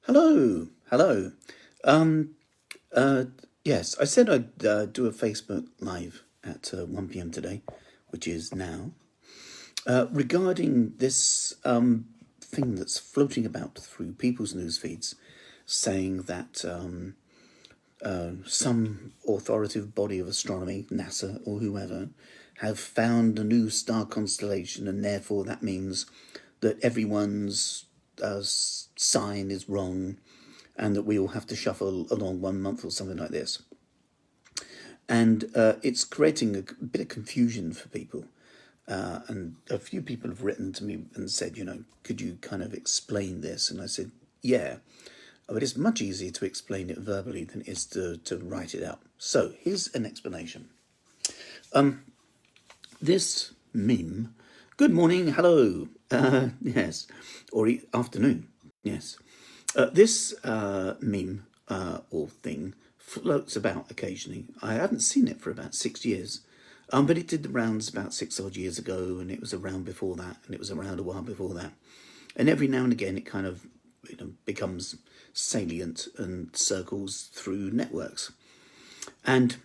Hello, hello. Um, uh, yes, I said I'd do a Facebook Live at 1 p.m. today, which is now, regarding this thing that's floating about through people's news feeds saying that some authoritative body of astronomy, NASA or whoever, have found a new star constellation, and therefore that means that everyone's sign is wrong and that we all have to shuffle along 1 month or something like this. And it's creating a bit of confusion for people. And a few people have written to me and said, could you kind of explain this? And I said, yeah, but it's much easier to explain it verbally than it is to write it out. So here's an explanation. This meme, good morning, hello, yes, or afternoon, yes. This meme or thing floats about occasionally. I haven't seen it for about 6 years, but it did the rounds about 6 odd years ago, and it was around before that, and it was around a while before that. And every now and again it kind of becomes salient and circles through networks. And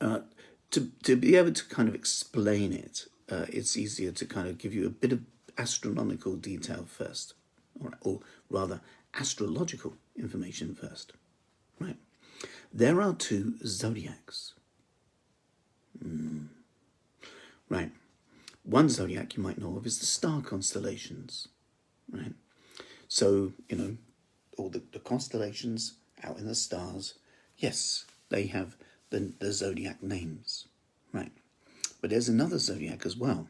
to be able to kind of explain it, it's easier to kind of give you a bit of astronomical detail first, or rather astrological information first. Right. There are two zodiacs. Right. One zodiac you might know of is the star constellations. Right. So, all the constellations out in the stars, yes, they have the zodiac names. Right. But there's another zodiac as well,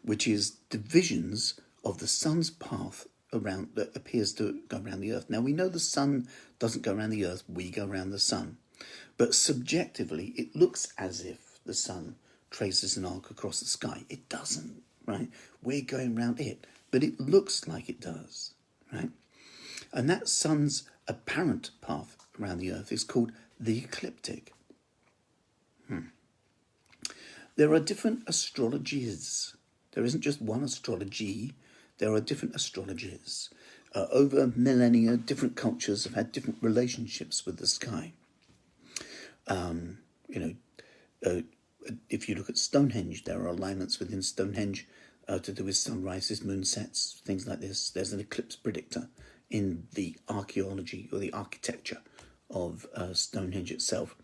which is divisions of the sun's path around that appears to go around the earth. Now we know the sun doesn't go around the earth, we go around the sun. But subjectively it looks as if the sun traces an arc across the sky. It doesn't, right? We're going around it, but it looks like it does, right? And that sun's apparent path around the earth is called the ecliptic. There are different astrologies. There isn't just one astrology. There are different astrologies. Over millennia, different cultures have had different relationships with the sky. If you look at Stonehenge, there are alignments within Stonehenge to do with sunrises, moonsets, things like this. There's an eclipse predictor in the archaeology or the architecture of Stonehenge itself.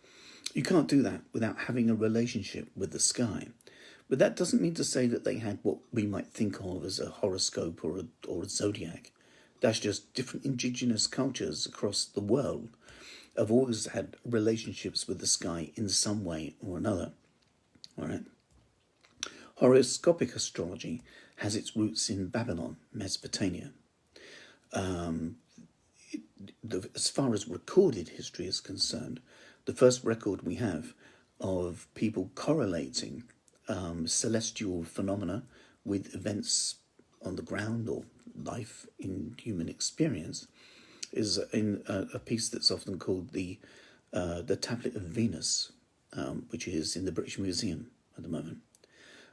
You can't do that without having a relationship with the sky. But that doesn't mean to say that they had what we might think of as a horoscope or a zodiac. That's just different indigenous cultures across the world have always had relationships with the sky in some way or another. All right. Horoscopic astrology has its roots in Babylon, Mesopotamia. As far as recorded history is concerned, the first record we have of people correlating celestial phenomena with events on the ground or life in human experience is in a piece that's often called the Tablet of Venus, which is in the British Museum at the moment.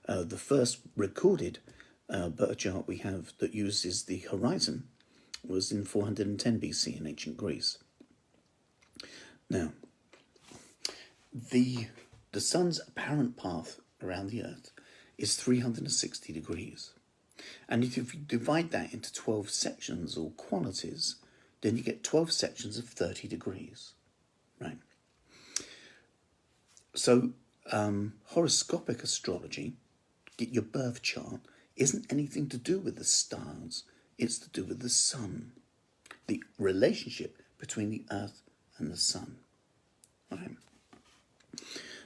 The first recorded birth chart we have that uses the horizon was in 410 BC in ancient Greece. Now, the sun's apparent path around the earth is 360 degrees. And if you divide that into 12 sections or quantities, then you get 12 sections of 30 degrees, right? So horoscopic astrology, get your birth chart, isn't anything to do with the stars. It's to do with the sun, the relationship between the earth and the sun, right?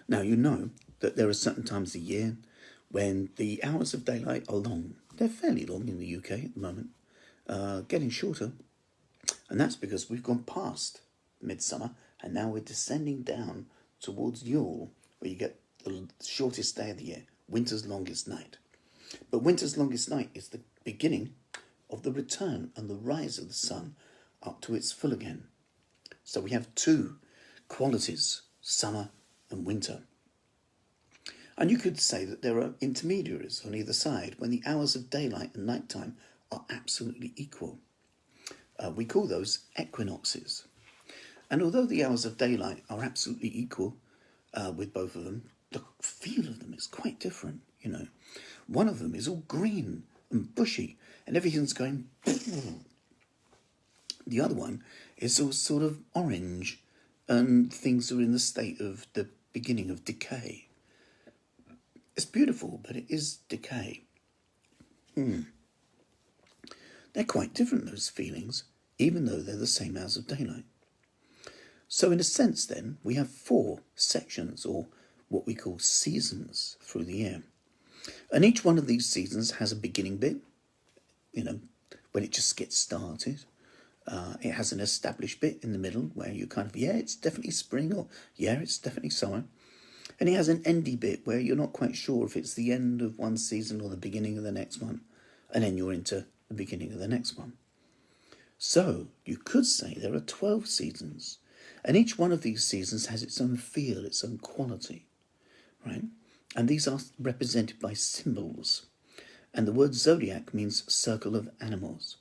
Now, you know that there are certain times of the year when the hours of daylight are long. They're fairly long in the UK at the moment, getting shorter. And that's because we've gone past midsummer and now we're descending down towards Yule, where you get the shortest day of the year, winter's longest night. But winter's longest night is the beginning of the return and the rise of the sun up to its full again. So we have two qualities, summer and winter. And you could say that there are intermediaries on either side when the hours of daylight and nighttime are absolutely equal. We call those equinoxes. And although the hours of daylight are absolutely equal with both of them, the feel of them is quite different, you know. One of them is all green and bushy and everything's going... The other one is all sort of orange and things are in the state of the beginning of decay. It's beautiful, but it is decay. They're quite different, those feelings, even though they're the same hours of daylight. So in a sense then, we have 4 sections, or what we call seasons, through the year. And each one of these seasons has a beginning bit, you know, when it just gets started. It has an established bit in the middle where you kind of, yeah, it's definitely spring, or yeah, it's definitely summer. And it has an endy bit where you're not quite sure if it's the end of one season or the beginning of the next one. And then you're into the beginning of the next one. So you could say there are 12 seasons. And each one of these seasons has its own feel, its own quality, right? And these are represented by symbols. And the word zodiac means circle of animals.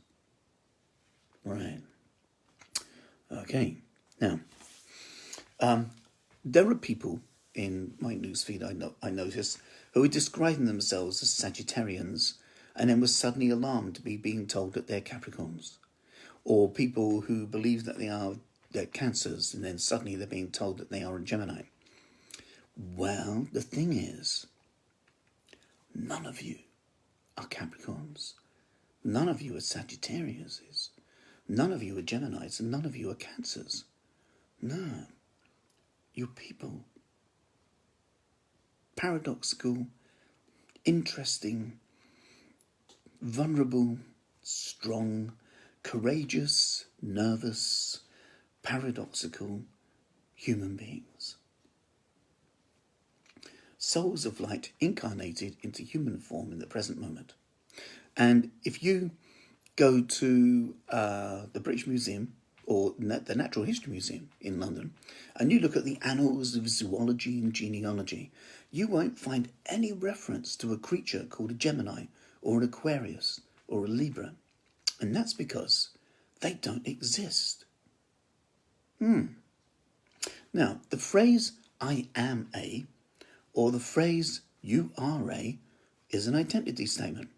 Right. Okay. Now, there are people in my newsfeed I notice who are describing themselves as Sagittarians and then were suddenly alarmed to be being told that they're Capricorns. Or people who believe that they're Cancers and then suddenly they're being told that they are a Gemini. Well, the thing is, none of you are Capricorns. None of you are Sagittariuses. None of you are Geminis and none of you are Cancers. No. You're people. Paradoxical, interesting, vulnerable, strong, courageous, nervous, paradoxical human beings. Souls of light incarnated into human form in the present moment. And if you go to the British Museum or the Natural History Museum in London and you look at the annals of zoology and genealogy, you won't find any reference to a creature called a Gemini or an Aquarius or a Libra. And that's because they don't exist. Now, the phrase I am a, or the phrase you are a, is an identity statement.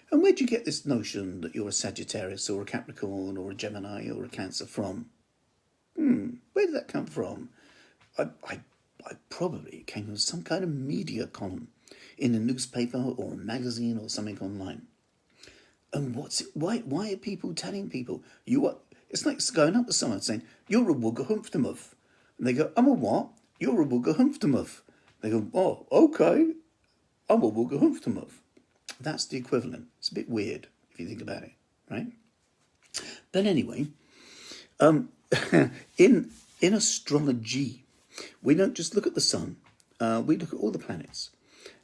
And where do you get this notion that you're a Sagittarius or a Capricorn or a Gemini or a Cancer from? Where did that come from? I probably came from some kind of media column in a newspaper or a magazine or something online. And why are people telling people you are? It's like going up to someone saying, you're a Wooga-Humphtumuff. And they go, I'm a what? You're a Wooga-Humphtumuff. They go, oh, okay, I'm a Wooga-Humphtumuff. That's the equivalent. It's a bit weird if you think about it, right? But anyway, in astrology, we don't just look at the sun. We look at all the planets.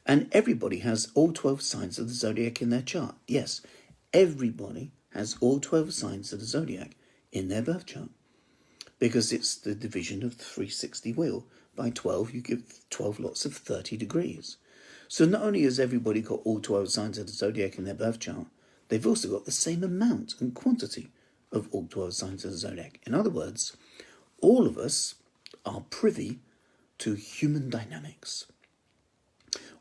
And everybody has all 12 signs of the zodiac in their chart. Yes, everybody has all 12 signs of the zodiac in their birth chart. Because it's the division of the 360 wheel. By 12, you give 12 lots of 30 degrees. So not only has everybody got all 12 signs of the zodiac in their birth chart, they've also got the same amount and quantity of all 12 signs of the zodiac. In other words, all of us are privy to human dynamics.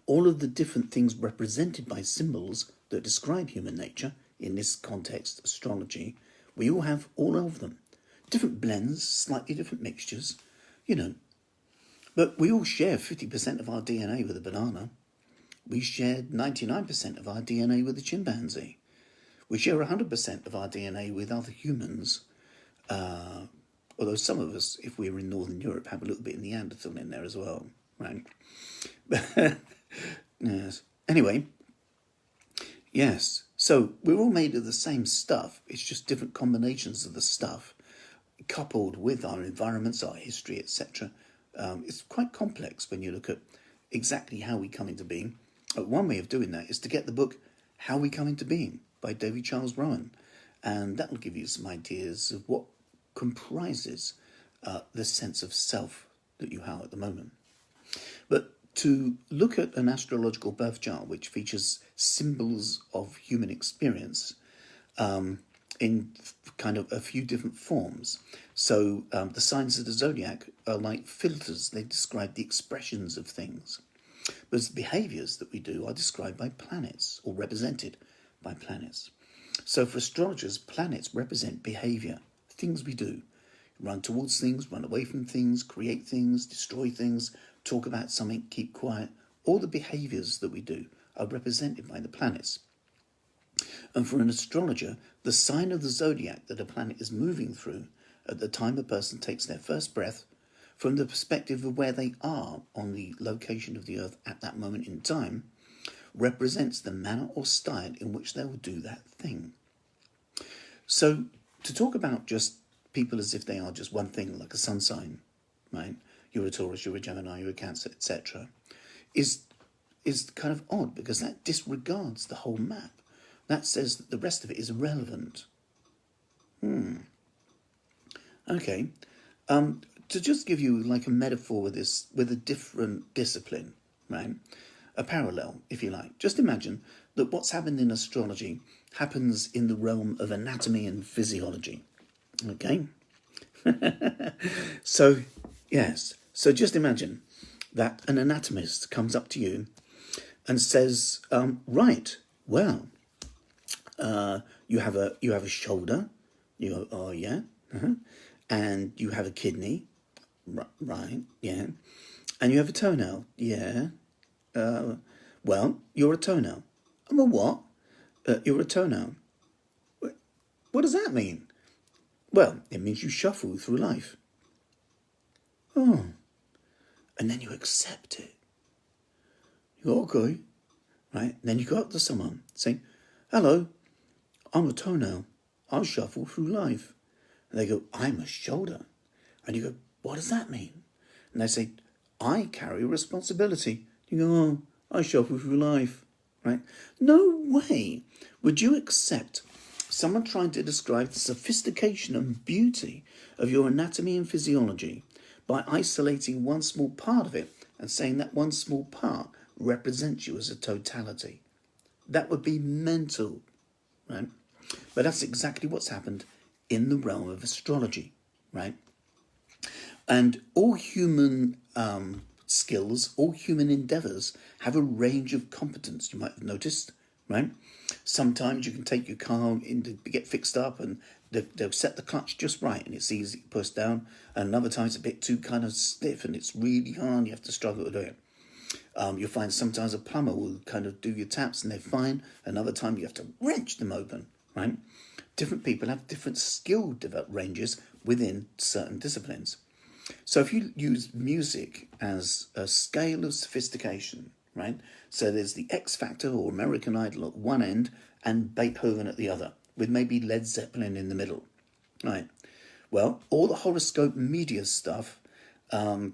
All of the different things represented by symbols that describe human nature, in this context, astrology, we all have all of them. Different blends, slightly different mixtures, you know. But we all share 50% of our DNA with a banana. We share 99% of our DNA with a chimpanzee. We share 100% of our DNA with other humans. Although some of us, if we're in Northern Europe, have a little bit of Neanderthal in there as well, right? Yes. Anyway, yes. So we're all made of the same stuff. It's just different combinations of the stuff, coupled with our environments, our history, etc. It's quite complex when you look at exactly how we come into being. One way of doing that is to get the book How We Come Into Being by David Charles Rowan. And that will give you some ideas of what comprises the sense of self that you have at the moment. But to look at an astrological birth chart which features symbols of human experience in kind of a few different forms. So the signs of the zodiac are like filters. They describe the expressions of things. Whereas the behaviours that we do are described by planets, or represented by planets. So for astrologers, planets represent behaviour, things we do. Run towards things, run away from things, create things, destroy things, talk about something, keep quiet. All the behaviours that we do are represented by the planets. And for an astrologer, the sign of the zodiac that a planet is moving through at the time a person takes their first breath, from the perspective of where they are on the location of the Earth at that moment in time, represents the manner or style in which they will do that thing. So to talk about just people as if they are just one thing, like a sun sign, right? You're a Taurus, you're a Gemini, you're a Cancer, etc., is kind of odd, because that disregards the whole map. That says that the rest of it is irrelevant. Okay. To just give you like a metaphor with this, with a different discipline, right? A parallel, if you like. Just imagine that what's happened in astrology happens in the realm of anatomy and physiology. Okay? So, yes. So just imagine that an anatomist comes up to you and says, right, well, you have a shoulder. You go, oh yeah, and you have a kidney, right? Yeah, and you have a toenail. Yeah. Well, you're a toenail. I'm a what? You're a toenail. What does that mean? Well, it means you shuffle through life. Oh, and then you accept it. You go, okay, right? And then you go up to someone saying, hello, I'm a toenail. I shuffle through life. And they go, I'm a shoulder. And you go, what does that mean? And they say, I carry responsibility. You go, oh, I shuffle through life, right? No way would you accept someone trying to describe the sophistication and beauty of your anatomy and physiology by isolating one small part of it and saying that one small part represents you as a totality. That would be mental, right? But that's exactly what's happened in the realm of astrology, right? And all human skills, all human endeavours have a range of competence, you might have noticed, right? Sometimes you can take your car in to get fixed up and they'll set the clutch just right and it's easy to push down. And another time it's a bit too kind of stiff and it's really hard, you have to struggle to do it. You'll find sometimes a plumber will kind of do your taps and they're fine. Another time you have to wrench them open, right? Different people have different skill ranges within certain disciplines. So if you use music as a scale of sophistication, right? So there's the X Factor or American Idol at one end and Beethoven at the other, with maybe Led Zeppelin in the middle, right? Well, all the horoscope media stuff, anything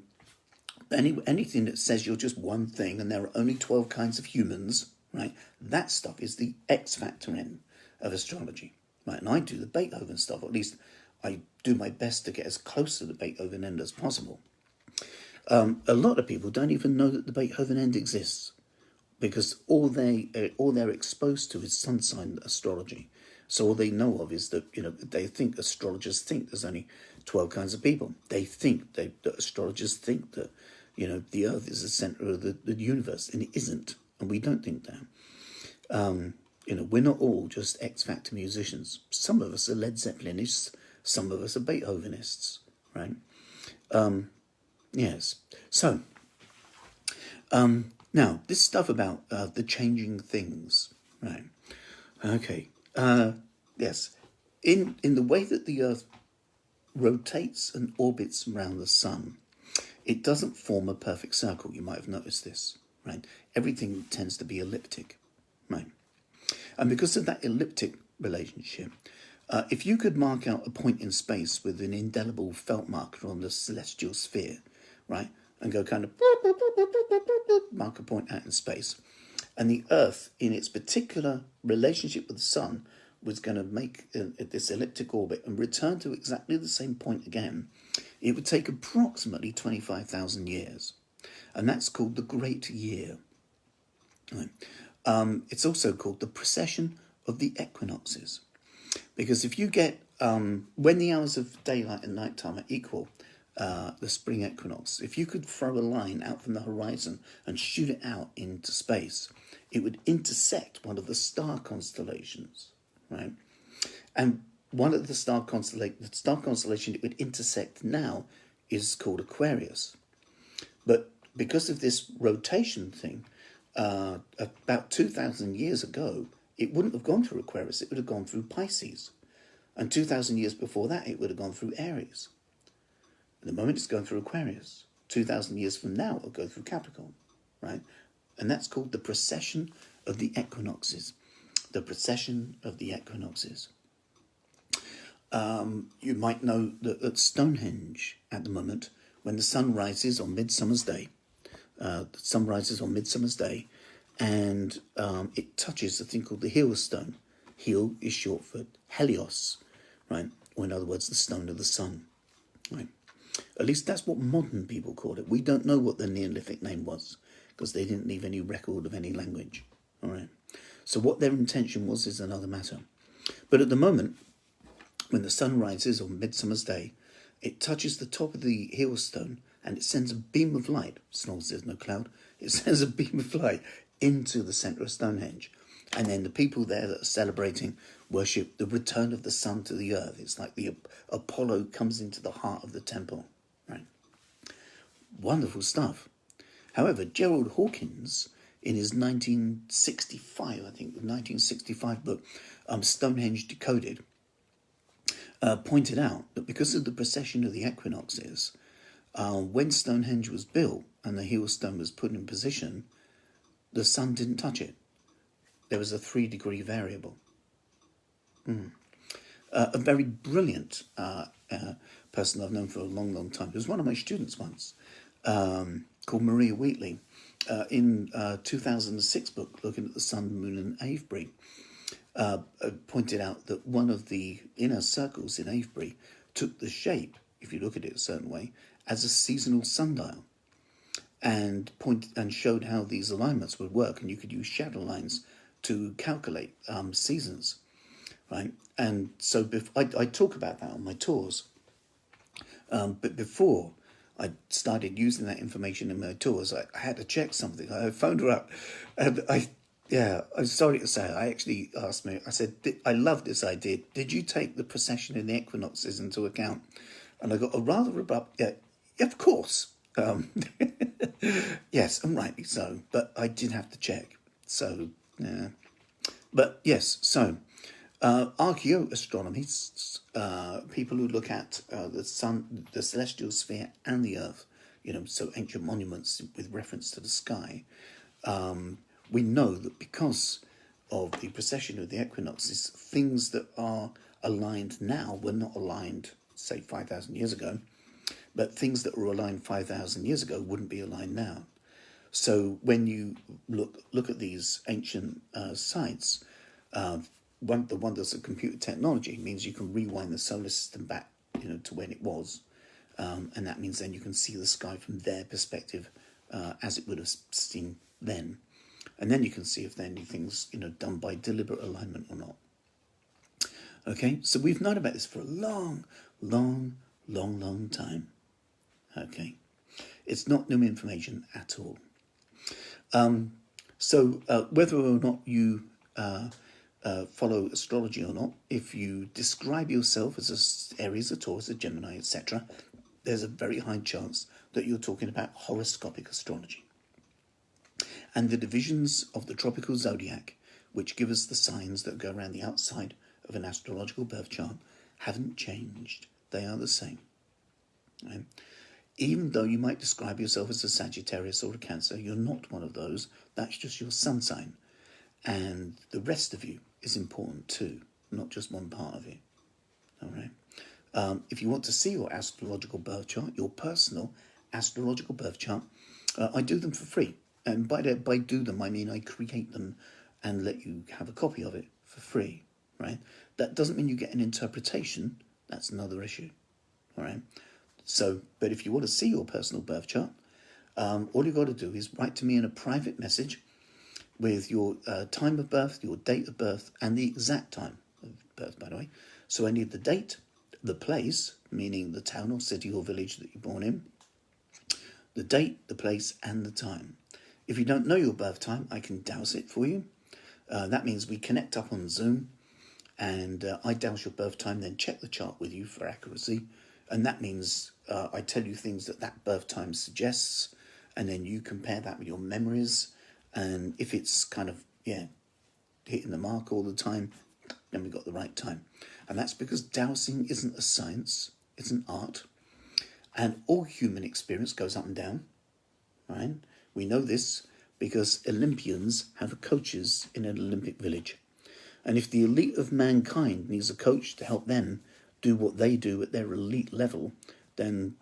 that says you're just one thing and there are only 12 kinds of humans, right? That stuff is the X Factor end of astrology, right? And I do the Beethoven stuff, or at least I do my best to get as close to the Beethoven end as possible. A lot of people don't even know that the Beethoven end exists, because all they're exposed to is sun sign astrology. So all they know of is that, they think astrologers think there's only 12 kinds of people. They think that astrologers think that, the Earth is the centre of the universe, and it isn't, and we don't think that. We're not all just X Factor musicians. Some of us are Led Zeppelinists, some of us are Beethovenists, right? Yes. So, now, this stuff about the changing things, right? Okay. Yes. In the way that the Earth rotates and orbits around the sun, it doesn't form a perfect circle. You might have noticed this, right? Everything tends to be elliptic, right? And because of that elliptic relationship, if you could mark out a point in space with an indelible felt marker on the celestial sphere, right, and go kind of mark a point out in space, and the Earth, in its particular relationship with the sun, was going to make this elliptic orbit and return to exactly the same point again, it would take approximately 25,000 years. And that's called the Great Year. Right. It's also called the precession of the equinoxes. Because if you get when the hours of daylight and nighttime are equal, the spring equinox, if you could throw a line out from the horizon and shoot it out into space, it would intersect one of the star constellations, right? And one of the star constellation it would intersect now is called Aquarius. But because of this rotation thing, about 2,000 years ago, it wouldn't have gone through Aquarius, it would have gone through Pisces. And 2,000 years before that, it would have gone through Aries. At the moment, it's going through Aquarius. 2,000 years from now, it'll go through Capricorn, right? And that's called the precession of the equinoxes. The precession of the equinoxes. You might know that at Stonehenge at the moment, when the sun rises on Midsummer's Day, and it touches a thing called the heel stone. Heel is short for Helios, right? Or in other words, the stone of the sun, right? At least that's what modern people call it. We don't know what the Neolithic name was because they didn't leave any record of any language, all right? So what their intention was is another matter. But at the moment, when the sun rises on Midsummer's Day, it touches the top of the heel stone and it sends a beam of light. As long as there's no cloud, it sends a beam of light into the centre of Stonehenge. And then the people there that are celebrating worship the return of the sun to the earth. It's like the Apollo comes into the heart of the temple, right? Wonderful stuff. However, Gerald Hawkins, in his 1965 book, Stonehenge Decoded, pointed out that because of the precession of the equinoxes, when Stonehenge was built and the heel stone was put in position, the sun didn't touch it. There was a 3-degree variable. A very brilliant person I've known for a long, long time. It was one of my students once, called Maria Wheatley, in a 2006 book, Looking at the Sun, Moon and Avebury, pointed out that one of the inner circles in Avebury took the shape, if you look at it a certain way, as a seasonal sundial, and showed how these alignments would work, and you could use shadow lines to calculate seasons, right? And so I talk about that on my tours, but before I started using that information in my tours, I had to check something. I phoned her up, and I'm sorry to say, I actually asked me, I said, I love this idea. Did you take the precession in the equinoxes into account? And I got a rather abrupt, yeah, of course. Yes, and rightly so, but I did have to check. So, yeah. But yes, so archaeoastronomy, people who look at the sun, the celestial sphere and the earth, so ancient monuments with reference to the sky, we know that because of the precession of the equinoxes, things that are aligned now were not aligned, say, 5,000 years ago, but things that were aligned 5,000 years ago wouldn't be aligned now. So when you look at these ancient sites, the wonders of computer technology means you can rewind the solar system back, to when it was, and that means then you can see the sky from their perspective, as it would have seen then, and then you can see if there are any things done by deliberate alignment or not. Okay, so we've known about this for a long, long, long, long time. Okay, it's not new information at all. So whether or not you follow astrology or not, if you describe yourself as a Aries, a Taurus, a Gemini, etc., there's a very high chance that you're talking about horoscopic astrology. And the divisions of the tropical zodiac, which give us the signs that go around the outside of an astrological birth chart, haven't changed. They are the same. Right? Even though you might describe yourself as a Sagittarius or a Cancer, you're not one of those. That's just your sun sign. And the rest of you is important too, not just one part of it. All right. If you want to see your astrological birth chart, your personal astrological birth chart, I do them for free. And by do them, I mean I create them and let you have a copy of it for free, right? That doesn't mean you get an interpretation. That's another issue, all right? So, but if you want to see your personal birth chart, all you've got to do is write to me in a private message with your time of birth, your date of birth, and the exact time of birth, by the way, So I need the date, the place, meaning the town or city or village that you're born in, the date, the place, and the time. If you don't know your birth time, I can dowse it for you. That means we connect up on Zoom, and I dowse your birth time, then check the chart with you for accuracy. And that means I tell you things that birth time suggests, and then you compare that with your memories. And if it's kind of, hitting the mark all the time, then we got the right time. And that's because dowsing isn't a science, it's an art. And all human experience goes up and down, right? We know this because Olympians have coaches in an Olympic village. And if the elite of mankind needs a coach to help them do what they do at their elite level, then,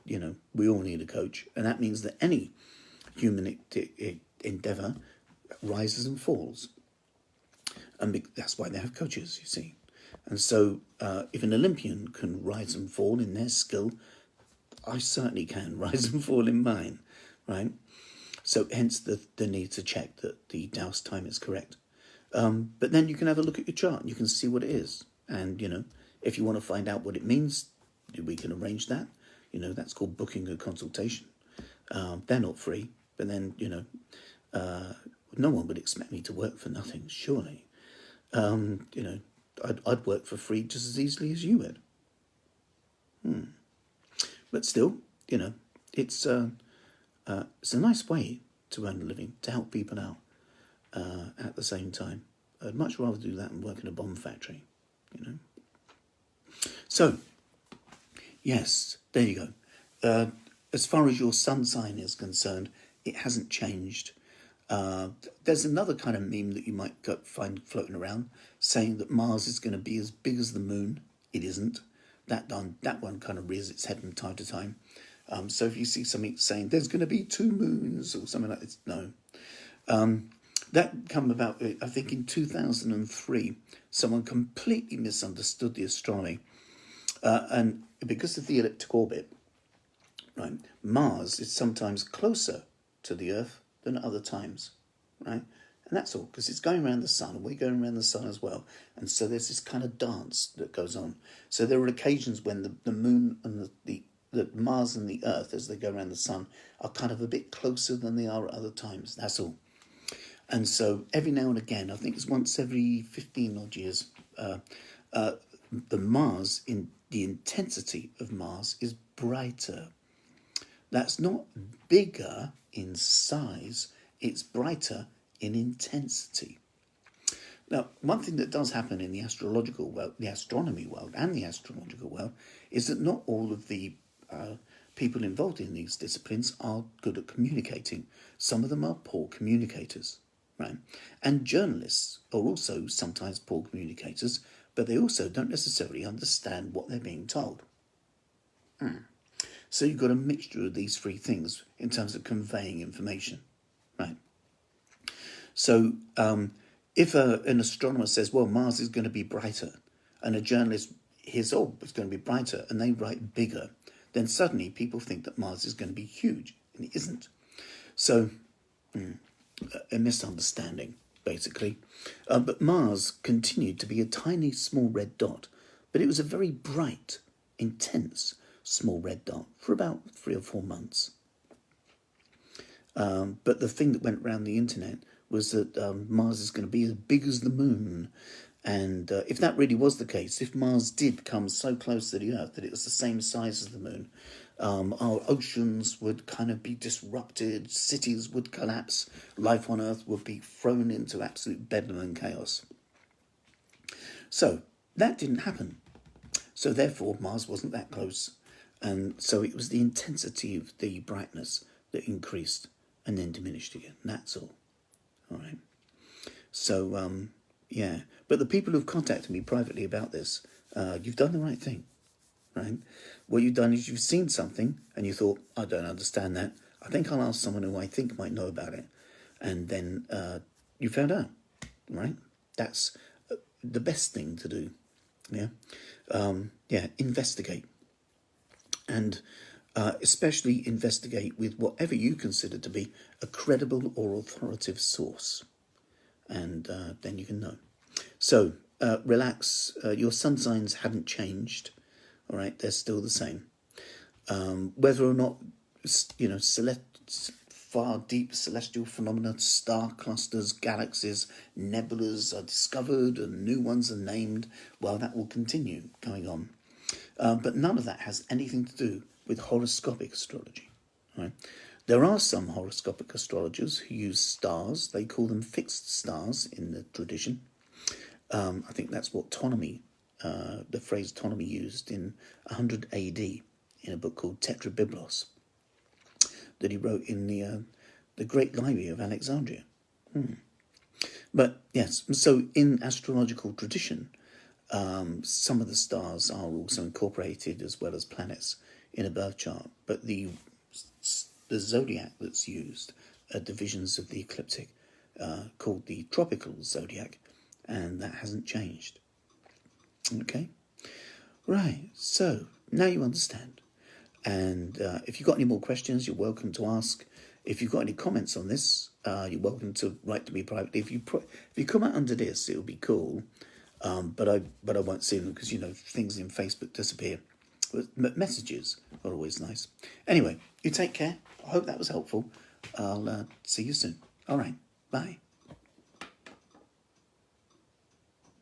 we all need a coach. And that means that any human endeavour rises and falls. And that's why they have coaches, you see. And so if an Olympian can rise and fall in their skill, I certainly can rise and fall in mine, right? So hence the need to check that the dowse time is correct. But then you can have a look at your chart and you can see what it is. And, if you want to find out what it means, we can arrange that. That's called booking a consultation. They're not free, but then, no one would expect me to work for nothing, surely. I'd work for free just as easily as you would. But still, it's a nice way to earn a living, to help people out at the same time. I'd much rather do that than work in a bomb factory, So, yes, there you go. As far as your sun sign is concerned, it hasn't changed. There's another kind of meme that you might find floating around saying that Mars is going to be as big as the moon. It isn't. That one kind of rears its head from time to time. So if you see something saying there's going to be 2 moons or something like this, no. That come about, I think, in 2003. Someone completely misunderstood the astronomy. And because of the elliptic orbit, right, Mars is sometimes closer to the Earth than at other times, right? And that's all, because it's going around the sun, and we're going around the sun as well. And so there's this kind of dance that goes on. So there are occasions when the moon and the Mars and the Earth, as they go around the sun, are kind of a bit closer than they are at other times. That's all. And so every now and again, I think it's once every 15 odd years, the intensity of Mars is brighter. That's not bigger in size, it's brighter in intensity. Now, one thing that does happen in the astrological world, the astronomy world and the astrological world, is that not all of the people involved in these disciplines are good at communicating. Some of them are poor communicators, right? And journalists are also sometimes poor communicators, but they also don't necessarily understand what they're being told. So you've got a mixture of these 3 things in terms of conveying information, right? So if an astronomer says, well, Mars is going to be brighter, and a journalist hears, oh, it's going to be brighter, and they write bigger, then suddenly people think that Mars is going to be huge, and it isn't. So a misunderstanding, basically. But Mars continued to be a tiny, small red dot, but it was a very bright, intense, small red dot for about 3 or 4 months. But the thing that went around the internet was that Mars is going to be as big as the moon. And if that really was the case, if Mars did come so close to the Earth that it was the same size as the moon, our oceans would kind of be disrupted, cities would collapse, life on Earth would be thrown into absolute bedlam and chaos. So that didn't happen. So therefore, Mars wasn't that close. And so it was the intensity of the brightness that increased and then diminished again. That's all. All right. So, yeah. But the people who've contacted me privately about this, you've done the right thing, right? What you've done is you've seen something and you thought, I don't understand that. I think I'll ask someone who I think might know about it. And then you found out, right? That's the best thing to do. Yeah. Investigate. And especially investigate with whatever you consider to be a credible or authoritative source. And then you can know. So relax. Your sun signs haven't changed. All right, they're still the same. Whether or not, far deep celestial phenomena, star clusters, galaxies, nebulas are discovered and new ones are named, well, that will continue going on. But none of that has anything to do with horoscopic astrology. Right? There are some horoscopic astrologers who use stars. They call them fixed stars in the tradition. I think that's what Ptolemy, the phrase Ptolemy used in 100 AD in a book called Tetrabiblos that he wrote in the Great Library of Alexandria. But yes, so in astrological tradition, some of the stars are also incorporated as well as planets in a birth chart. But the zodiac that's used are divisions of the ecliptic called the tropical zodiac, and that hasn't changed. Okay? Right, so now you understand. And if you've got any more questions, you're welcome to ask. If you've got any comments on this, you're welcome to write to me privately. If you comment under this, it'll be cool. But I won't see them because, things in Facebook disappear. But messages are always nice. Anyway, you take care. I hope that was helpful. I'll see you soon. All right. Bye.